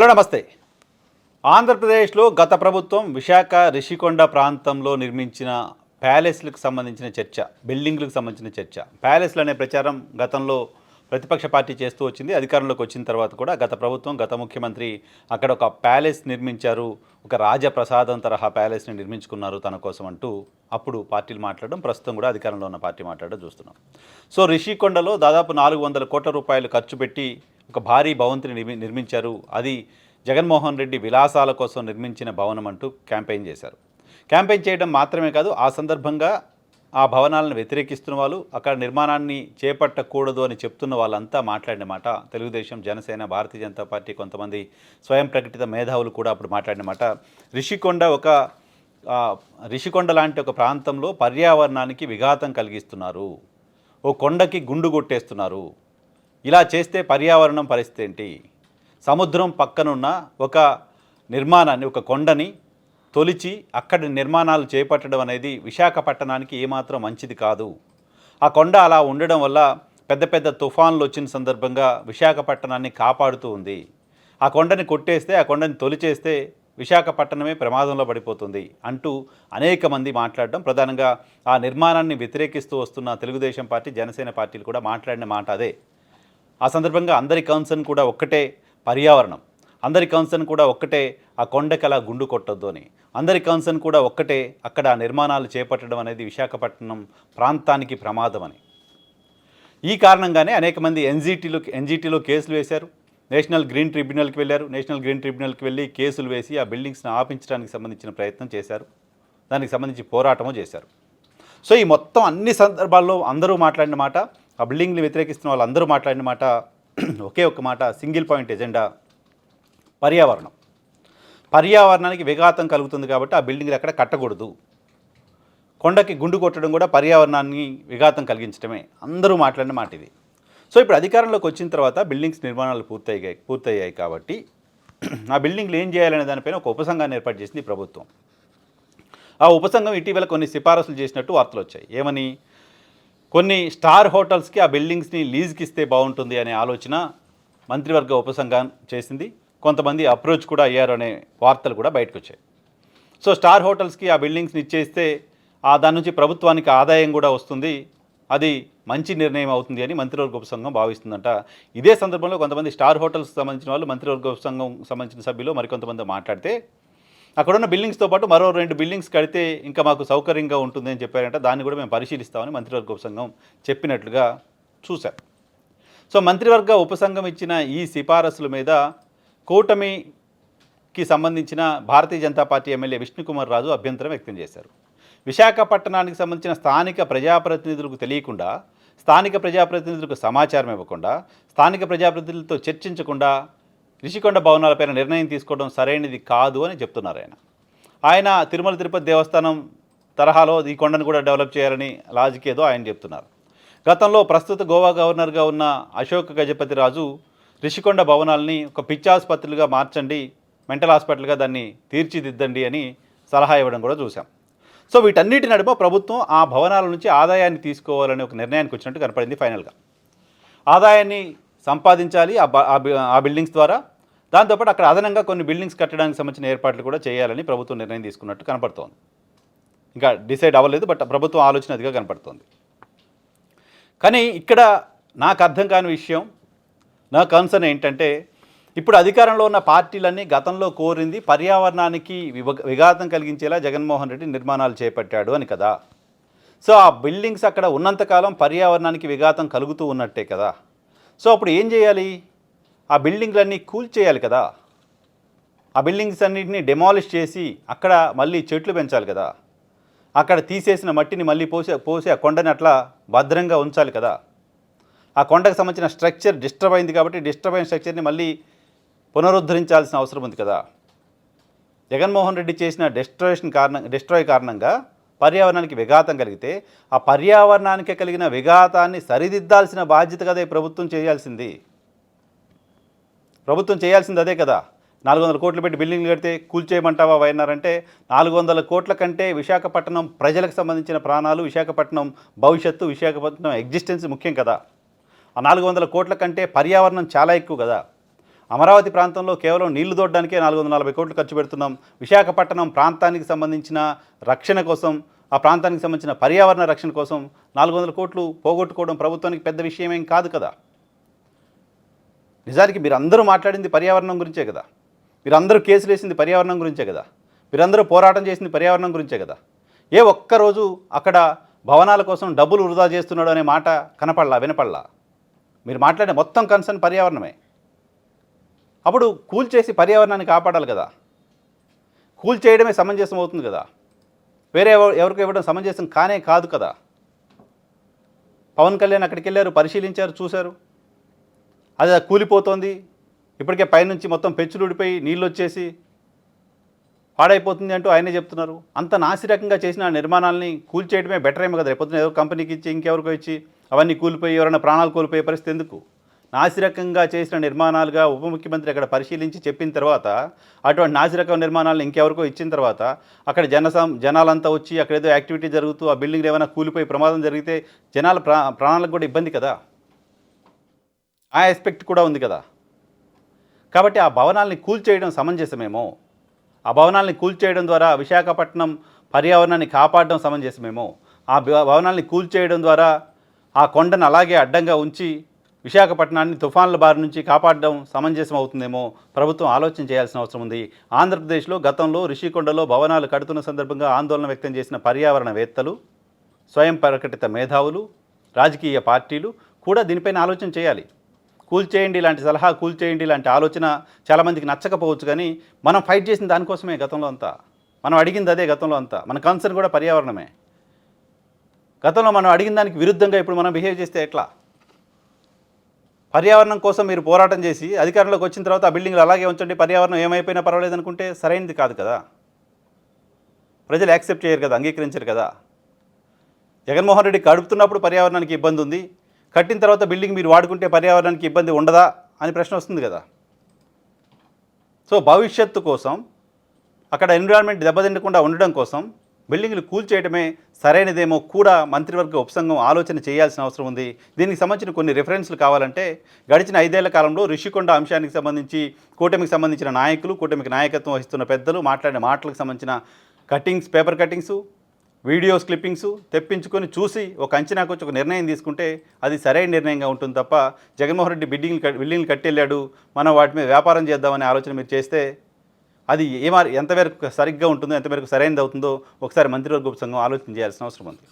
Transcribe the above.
Hello నమస్తే. ఆంధ్రప్రదేశ్లో గత ప్రభుత్వం విశాఖ రిషికొండ ప్రాంతంలో నిర్మించిన ప్యాలెస్లకు సంబంధించిన చర్చ, బిల్డింగ్లకు సంబంధించిన చర్చ. ప్యాలెస్లు అనే ప్రచారం గతంలో ప్రతిపక్ష పార్టీ చేస్తూ వచ్చింది. అధికారంలోకి వచ్చిన తర్వాత కూడా గత ప్రభుత్వం, గత ముఖ్యమంత్రి అక్కడ ఒక ప్యాలెస్ నిర్మించారు, ఒక రాజప్రసాదం తరహా ప్యాలెస్ని నిర్మించుకున్నారు తన కోసం అంటూ అప్పుడు పార్టీలు మాట్లాడడం, ప్రస్తుతం కూడా అధికారంలో ఉన్న పార్టీ మాట్లాడడం చూస్తున్నాం. సో రిషికొండలో దాదాపు 400 కోట్ల రూపాయలు ఖర్చు పెట్టి ఒక భారీ భవంతిని నిర్మించారు. అది జగన్మోహన్ రెడ్డి విలాసాల కోసం నిర్మించిన భవనం అంటూ క్యాంపెయిన్ చేశారు. క్యాంపెయిన్ చేయడం మాత్రమే కాదు, ఆ సందర్భంగా ఆ భవనాలను వ్యతిరేకిస్తున్న వాళ్ళు, అక్కడ నిర్మాణాన్ని చేపట్టకూడదు అని చెప్తున్న వాళ్ళంతా మాట్లాడిన మాట తెలుగుదేశం, జనసేన, భారతీయ జనతా పార్టీ, కొంతమంది స్వయం ప్రకటిత మేధావులు కూడా అప్పుడు మాట్లాడిన మాట. రిషికొండ లాంటి ఒక ప్రాంతంలో పర్యావరణానికి విఘాతం కలిగిస్తున్నారు, ఓ కొండకి గుండు కొట్టేస్తున్నారు, ఇలా చేస్తే పర్యావరణం పరిస్థితి ఏంటి, సముద్రం పక్కనున్న ఒక నిర్మాణాన్ని, ఒక కొండని తొలిచి అక్కడ నిర్మాణాలు చేపట్టడం అనేది విశాఖపట్టణానికి ఏమాత్రం మంచిది కాదు. ఆ కొండ అలా ఉండడం వల్ల పెద్ద పెద్ద తుఫాన్లు వచ్చిన సందర్భంగా విశాఖపట్టణాన్ని కాపాడుతూ ఉంది. ఆ కొండని కొట్టేస్తే, ఆ కొండని తొలిచేస్తే విశాఖపట్టణమే ప్రమాదంలో పడిపోతుంది అంటూ అనేక మంది మాట్లాడడం, ప్రధానంగా ఆ నిర్మాణాన్ని వ్యతిరేకిస్తూ వస్తున్న తెలుగుదేశం పార్టీ, జనసేన పార్టీలు కూడా మాట్లాడిన మాట అదే. ఆ సందర్భంగా అందరి కన్సర్న్ కూడా ఒక్కటే, పర్యావరణం. అందరి కన్సర్న్ కూడా ఒక్కటే, ఆ కొండకి అలా గుండు కొట్టొద్దు అని. అందరి కన్సర్న్ కూడా ఒక్కటే, అక్కడ నిర్మాణాలు చేపట్టడం అనేది విశాఖపట్నం ప్రాంతానికి ప్రమాదం అని. ఈ కారణంగానే అనేక మంది ఎన్జీటీలో కేసులు వేశారు. నేషనల్ గ్రీన్ ట్రిబ్యునల్కి వెళ్ళారు. నేషనల్ గ్రీన్ ట్రిబ్యునల్కి వెళ్ళి కేసులు వేసి ఆ బిల్డింగ్స్ని ఆపించడానికి సంబంధించిన ప్రయత్నం చేశారు. దానికి సంబంధించి పోరాటము చేశారు. సో ఈ మొత్తం అన్ని సందర్భాల్లో అందరూ మాట్లాడిన మాట, ఆ బిల్డింగ్ని వ్యతిరేకిస్తున్న వాళ్ళందరూ మాట్లాడిన మాట ఒకే ఒక్క మాట, సింగిల్ పాయింట్ ఎజెండా, పర్యావరణం. పర్యావరణానికి విఘాతం కలుగుతుంది కాబట్టి ఆ బిల్డింగ్లు ఎక్కడ కట్టకూడదు. కొండకి గుండు కొట్టడం కూడా పర్యావరణాన్ని విఘాతం కలిగించడమే. అందరూ మాట్లాడిన మాట ఇది. సో ఇప్పుడు అధికారంలోకి వచ్చిన తర్వాత బిల్డింగ్స్ నిర్మాణాలు పూర్తయ్యాయి కాబట్టి ఆ బిల్డింగ్లు ఏం చేయాలనే దానిపైన ఒక ఉపసంఘాన్ని ఏర్పాటు చేసింది ప్రభుత్వం. ఆ ఉపసంఘం ఇటీవల కొన్ని సిఫారసులు చేసినట్టు వార్తలు వచ్చాయి. ఏమని? కొన్ని స్టార్ హోటల్స్కి ఆ బిల్డింగ్స్ని లీజ్కి ఇస్తే బాగుంటుంది అనే ఆలోచన మంత్రివర్గ ఉపసంఘం చేసింది. కొంతమంది అప్రోచ్ కూడా అయ్యారు అనే వార్తలు కూడా బయటకు వచ్చాయి. సో స్టార్ హోటల్స్కి ఆ బిల్డింగ్స్ని ఇచ్చేస్తే దాని నుంచి ప్రభుత్వానికి ఆదాయం కూడా వస్తుంది, అది మంచి నిర్ణయం అవుతుంది అని మంత్రివర్గ ఉపసంఘం భావిస్తుందంట. ఇదే సందర్భంలో కొంతమంది స్టార్ హోటల్స్కి సంబంధించిన వాళ్ళు, మంత్రివర్గ ఉపసంఘం సంబంధించిన సభ్యులు మరికొంతమంది మాట్లాడితే అక్కడున్న బిల్డింగ్స్తో పాటు మరో 2 బిల్డింగ్స్ కడితే ఇంకా మాకు సౌకర్యంగా ఉంటుంది అని చెప్పారంట. దాన్ని కూడా మేము పరిశీలిస్తామని మంత్రివర్గ ఉపసంఘం చెప్పినట్లుగా చూశారు. సో మంత్రివర్గ ఉపసంఘం ఇచ్చిన ఈ సిఫారసుల మీద కూటమికి సంబంధించిన భారతీయ జనతా పార్టీ ఎమ్మెల్యే విష్ణుకుమార్ రాజు అభ్యంతరం వ్యక్తం చేశారు. విశాఖపట్టణానికి సంబంధించిన స్థానిక ప్రజాప్రతినిధులకు తెలియకుండా, స్థానిక ప్రజాప్రతినిధులకు సమాచారం ఇవ్వకుండా, స్థానిక ప్రజాప్రతినిధులతో చర్చించకుండా రిషికొండ భవనాలపైన నిర్ణయం తీసుకోవడం సరైనది కాదు అని చెప్తున్నారు ఆయన. తిరుమల తిరుపతి దేవస్థానం తరహాలో ఈ కొండను కూడా డెవలప్ చేయాలని లాజిక్ ఏదో ఆయన చెప్తున్నారు. గతంలో ప్రస్తుత గోవా గవర్నర్గా ఉన్న అశోక్ గజపతి రాజు రిషికొండ భవనాలని ఒక పిచ్చాసుపత్రులుగా మార్చండి, మెంటల్ హాస్పిటల్గా దాన్ని తీర్చిదిద్దండి అని సలహా ఇవ్వడం కూడా చూసాం. సో వీటన్నిటి నడుమ ప్రభుత్వం ఆ భవనాల నుంచి ఆదాయాన్ని తీసుకోవాలని ఒక నిర్ణయానికి వచ్చినట్టు కనపడింది. ఫైనల్గా ఆదాయాన్ని సంపాదించాలి ఆ బిల్డింగ్స్ ద్వారా. దాంతోపాటు అక్కడ అదనంగా కొన్ని బిల్డింగ్స్ కట్టడానికి సంబంధించిన ఏర్పాట్లు కూడా చేయాలని ప్రభుత్వం నిర్ణయం తీసుకున్నట్టు కనపడుతోంది. ఇంకా డిసైడ్ అవ్వలేదు, బట్ ప్రభుత్వం ఆలోచన అదిగా కనపడుతోంది. కానీ ఇక్కడ నాకు అర్థం కాని విషయం, నా కన్సర్న్ ఏంటంటే, ఇప్పుడు అధికారంలో ఉన్న పార్టీలన్నీ గతంలో కోరింది పర్యావరణానికి విఘాతం కలిగించేలా జగన్మోహన్ రెడ్డి నిర్మాణాలు చేపట్టాడు అని కదా. సో ఆ బిల్డింగ్స్ అక్కడ ఉన్నంతకాలం పర్యావరణానికి విఘాతం కలుగుతూ ఉన్నట్టే కదా. సో అప్పుడు ఏం చేయాలి? ఆ బిల్డింగ్లన్నీ కూల్చేయాలి కదా. ఆ బిల్డింగ్స్ అన్నింటినీ డెమాలిష్ చేసి అక్కడ మళ్ళీ చెట్లు పెంచాలి కదా. అక్కడ తీసేసిన మట్టిని మళ్ళీ పోసి ఆ కొండని అట్లా భద్రంగా ఉంచాలి కదా. ఆ కొండకు సంబంధించిన స్ట్రక్చర్ డిస్టర్బ్ అయింది కాబట్టి డిస్టర్బ్ అయిన స్ట్రక్చర్ని మళ్ళీ పునరుద్ధరించాల్సిన అవసరం ఉంది కదా. జగన్మోహన్ రెడ్డి చేసిన డిస్ట్రాయ్ కారణంగా పర్యావరణానికి విఘాతం కలిగితే ఆ పర్యావరణానికి కలిగిన విఘాతాన్ని సరిదిద్దాల్సిన బాధ్యత కదా ప్రభుత్వం చేయాల్సింది. ప్రభుత్వం చేయాల్సింది అదే కదా. 400 కోట్లు పెట్టి బిల్డింగ్లు కడితే కూల్చేయమంటావా వైఎన్ఆర్ అంటే, 400 కోట్ల కంటే విశాఖపట్నం ప్రజలకు సంబంధించిన ప్రాణాలు, విశాఖపట్నం భవిష్యత్తు, విశాఖపట్నం ఎగ్జిస్టెన్స్ ముఖ్యం కదా. ఆ 400 కోట్ల కంటే పర్యావరణం చాలా ఎక్కువ కదా. ఆ అమరావతి ప్రాంతంలో కేవలం నీళ్లు దొడ్డానికే 440 కోట్లు ఖర్చు పెడుతున్నాం. విశాఖపట్నం ప్రాంతానికి సంబంధించిన రక్షణ కోసం, ఆ ప్రాంతానికి సంబంధించిన పర్యావరణ రక్షణ కోసం 400 కోట్లు పోగొట్టుకోవడం ప్రభుత్వానికి పెద్ద విషయమేం కాదు కదా. నిజానికి మీరందరూ మాట్లాడింది పర్యావరణం గురించే కదా. మీరందరూ కేసులు వేసింది పర్యావరణం గురించే కదా. మీరందరూ పోరాటం చేసింది పర్యావరణం గురించే కదా. ఏ ఒక్కరోజు అక్కడ భవనాల కోసం డబ్బులు వృధా చేస్తున్నాడు అనే మాట వినపడలా. మీరు మాట్లాడే మొత్తం కన్సర్న్ పర్యావరణమే. అప్పుడు కూల్చేసి పర్యావరణాన్ని కాపాడాలి కదా. కూల్చేయడమే సమంజసం అవుతుంది కదా. వేరే ఎవరికి ఇవ్వడం సమంజసం కాదు కదా. పవన్ కళ్యాణ్ అక్కడికి వెళ్ళారు, పరిశీలించారు, చూశారు. అది కూలిపోతోంది. ఇప్పటికే పైనుంచి మొత్తం పెచ్చులు ఊడిపోయి నీళ్ళు వచ్చేసి పాడైపోతుంది అంటూ ఆయనే చెప్తున్నారు. అంత నాసిరకంగా చేసిన నిర్మాణాలని కూల్చేయడమే బెటర్ ఏమో కదా. రేపొద్దున ఏదో కంపెనీకి ఇచ్చి ఇంకెవరికో ఇచ్చి అవన్నీ కూలిపోయి ఎవరైనా ప్రాణాలు కోల్పోయే పరిస్థితి ఎందుకు? నాసిరకంగా చేసిన నిర్మాణాలుగా ఉప ముఖ్యమంత్రి అక్కడ పరిశీలించి చెప్పిన తర్వాత, అటువంటి నాసిరకం నిర్మాణాలను ఇంకెవరికో ఇచ్చిన తర్వాత అక్కడ జనాలంతా వచ్చి అక్కడ ఏదో యాక్టివిటీ జరుగుతూ ఆ బిల్డింగ్ ఏమైనా కూలిపోయి ప్రమాదం జరిగితే జనాల ప్రాణాలకు కూడా ఇబ్బంది కదా. ఆ ఆస్పెక్ట్ కూడా ఉంది కదా. కాబట్టి ఆ భవనాల్ని కూల్చేయడం సమంజసమేమో, ఆ భవనాల్ని కూల్చేయడం ద్వారా విశాఖపట్నం పర్యావరణాన్ని కాపాడడం సమంజసమేమో, ఆ భవనాల్ని కూల్చేయడం ద్వారా ఆ కొండను అలాగే అడ్డంగా ఉంచి విశాఖపట్నాన్ని తుఫాన్ల బారి నుంచి కాపాడడం సమంజసం అవుతుందేమో ప్రభుత్వం ఆలోచన చేయాల్సిన అవసరం ఉంది. ఆంధ్రప్రదేశ్లో గతంలో రిషికొండలో భవనాలు కడుతున్న సందర్భంగా ఆందోళన వ్యక్తం చేసిన పర్యావరణవేత్తలు, స్వయం ప్రకటిత మేధావులు, రాజకీయ పార్టీలు కూడా దీనిపైన ఆలోచన చేయాలి. కూల్చేయండి ఇలాంటి సలహా, కూల్చేయండి ఇలాంటి ఆలోచన చాలామందికి నచ్చకపోవచ్చు. కానీ మనం ఫైట్ చేసిన దానికోసమే గతంలో అంతా, మనం అడిగింది అదే గతంలో అంతా. మన కన్సర్న్ కూడా పర్యావరణమే. గతంలో మనం అడిగిన దానికి విరుద్ధంగా ఇప్పుడు మనం బిహేవ్ చేస్తే ఎట్లా? పర్యావరణం కోసం మీరు పోరాటం చేసి అధికారంలోకి వచ్చిన తర్వాత ఆ బిల్డింగ్లు అలాగే ఉంచండి, పర్యావరణం ఏమైపోయినా పర్వాలేదు అనుకుంటే సరైనది కాదు కదా. ప్రజలు యాక్సెప్ట్ చేయరు కదా, అంగీకరించరు కదా. జగన్మోహన్ రెడ్డి కడుపుతున్నప్పుడు పర్యావరణానికి ఇబ్బంది ఉంది, కట్టిన తర్వాత బిల్డింగ్ మీరు వాడుకుంటే పర్యావరణానికి ఇబ్బంది ఉండదా అని ప్రశ్న వస్తుంది కదా. సో భవిష్యత్తు కోసం, అక్కడ ఎన్విరాన్మెంట్ దెబ్బతిండకుండా ఉండడం కోసం బిల్డింగ్లు కూల్చేయడమే సరైనదేమో కూడా మంత్రివర్గ ఉపసంఘం ఆలోచన చేయాల్సిన అవసరం ఉంది. దీనికి సంబంధించిన కొన్ని రిఫరెన్స్లు కావాలంటే గడిచిన 5 ఏళ్ల కాలంలో రిషికొండ అంశానికి సంబంధించి కూటమికి సంబంధించిన నాయకులు, కూటమికి నాయకత్వం వహిస్తున్న పెద్దలు మాట్లాడిన మాటలకు సంబంధించిన పేపర్ కటింగ్సు, వీడియోస్ క్లిప్పింగ్స్ తెప్పించుకొని చూసి ఒక అంచనాకు వచ్చి ఒక నిర్ణయం తీసుకుంటే అది సరైన నిర్ణయంగా ఉంటుంది తప్ప, జగన్మోహన్ రెడ్డి బిల్డింగ్లు కట్టెళ్ళాడు, మనం వాటి మీద వ్యాపారం చేద్దామనే ఆలోచన మీరు చేస్తే అది ఎంతవరకు సరిగ్గా ఉంటుందో, ఎంతవరకు సరైనది అవుతుందో ఒకసారి మంత్రివర్గ ఉపసంఘం ఆలోచన చేయాల్సిన అవసరం ఉంది.